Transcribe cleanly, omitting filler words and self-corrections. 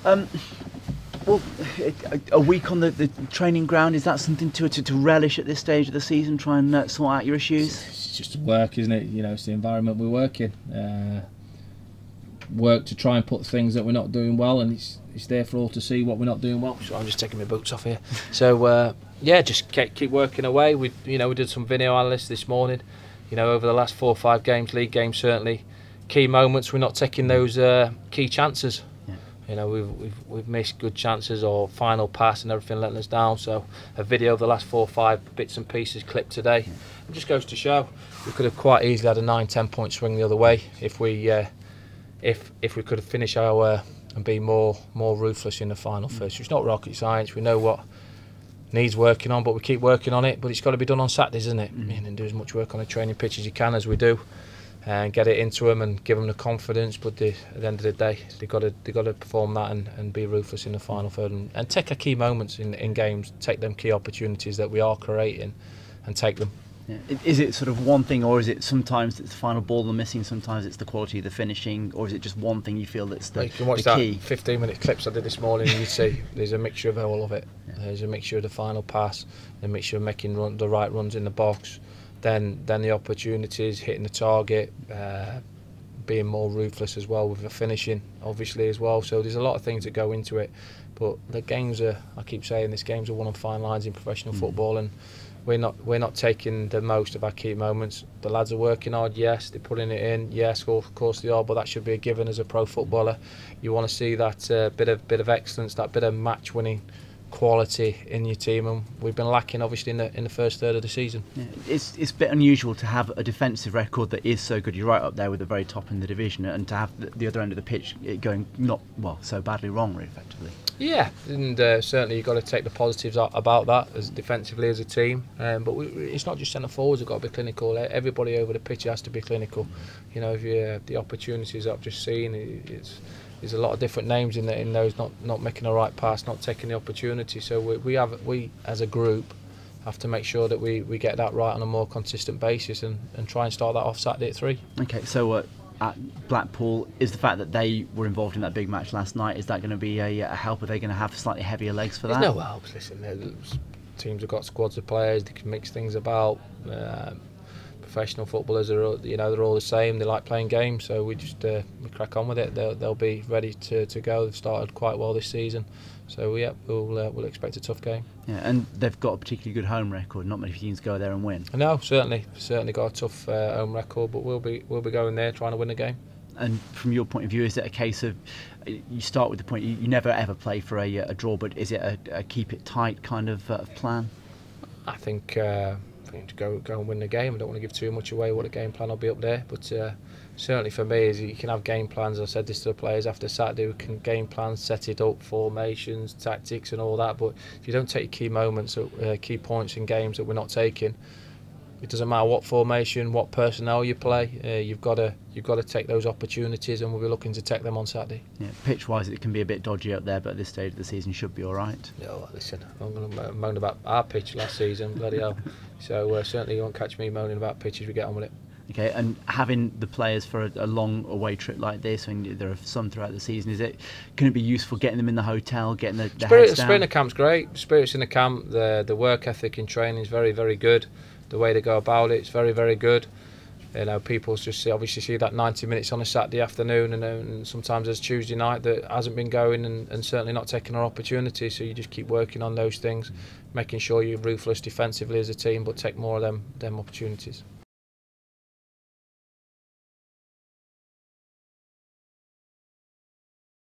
Well, a week on the training ground, is that something to relish at this stage of the season? Try and sort out your issues? It's just work, isn't it? You know, it's the environment we work in. Work to try and put things that we're not doing well, and it's there for all to see what we're not doing well. So I'm just taking my boots off here. So yeah, just keep working away. We did some video analysis this morning. You know, over the last 4 or 5 games, league games certainly, key moments, we're not taking those key chances. You know, we've missed good chances or final pass and everything letting us down. So a video of the last 4 or 5 bits and pieces clipped today. It just goes to show we could have quite easily had a 9-10 point swing the other way if we could have finished our and be more ruthless in the final third. So it's not rocket science. We know what needs working on, but we keep working on it. But it's got to be done on Saturdays, isn't it? And do as much work on the training pitch as you can, as we do. And get it into them and give them the confidence, but at the end of the day, they've got to perform that and be ruthless in the final third and take our key moments in games, take them key opportunities that we are creating, and take them. Yeah. Is it sort of one thing, or is it sometimes it's the final ball they're missing, sometimes it's the quality of the finishing, or is it just one thing you feel that's the key? You can watch that 15-minute clips I did this morning and you see there's a mixture of all of it. Yeah. There's a mixture of the final pass, a mixture of making the right runs in the box, then the opportunities, hitting the target, being more ruthless as well with the finishing, obviously, as well. So there's a lot of things that go into it. But the games are, I keep saying, this game's are one on fine lines in professional football, and we're not taking the most of our key moments. The lads are working hard, yes, they're putting it in, yes, of course they are, but that should be a given as a pro footballer. You want to see that bit of excellence, that bit of match-winning quality in your team, and we've been lacking obviously in the first third of the season. Yeah, it's a bit unusual to have a defensive record that is so good. You're right up there with the very top in the division, and to have the other end of the pitch it going not so badly wrong, really, effectively. Yeah, and certainly you've got to take the positives about that as defensively as a team. But it's not just centre forwards who've got to be clinical. Everybody over the pitch has to be clinical. You know, if the opportunities that I've just seen, there's a lot of different names in those not making a right pass, not taking the opportunity. So we as a group have to make sure that we get that right on a more consistent basis and try and start that off Saturday at 3. Okay, so at Blackpool, is the fact that they were involved in that big match last night, is that going to be a help? Are they going to have slightly heavier legs for that? There's no help. Listen, teams have got squads of players, they can mix things about. Professional footballers are, they're all the same. They like playing games, so we just we crack on with it. They'll be ready to go. They've started quite well this season, so yeah, we'll expect a tough game. Yeah, and they've got a particularly good home record. Not many teams go there and win. No, certainly got a tough home record, but we'll be going there trying to win the game. And from your point of view, is it a case of you start with the point you never ever play for a draw, but is it a keep it tight kind of plan? I think to go and win the game. I don't want to give too much away what the game plan will be up there, but certainly for me is you can have game plans. I said this to the players after Saturday, we can game plans, set it up, formations, tactics and all that, but if you don't take key moments, key points in games that we're not taking, it doesn't matter what formation, what personnel you play, you've got to take those opportunities, and we'll be looking to take them on Saturday. Yeah, pitch-wise, it can be a bit dodgy up there, but at this stage of the season, should be all right. No, listen, I'm going to moan about our pitch last season, bloody hell. So certainly you won't catch me moaning about pitches. We get on with it. Okay, and having the players for a long away trip like this, and there are some throughout the season, can it be useful getting them in the hotel, getting the heads down? Spirit in the camp's great. Spirits in the camp, the work ethic in training is very, very good. The way they go about it's very, very good. People just obviously see that 90 minutes on a Saturday afternoon, and sometimes there's Tuesday night that hasn't been going, and certainly not taking our opportunity. So you just keep working on those things, making sure you're ruthless defensively as a team, but take more of them opportunities.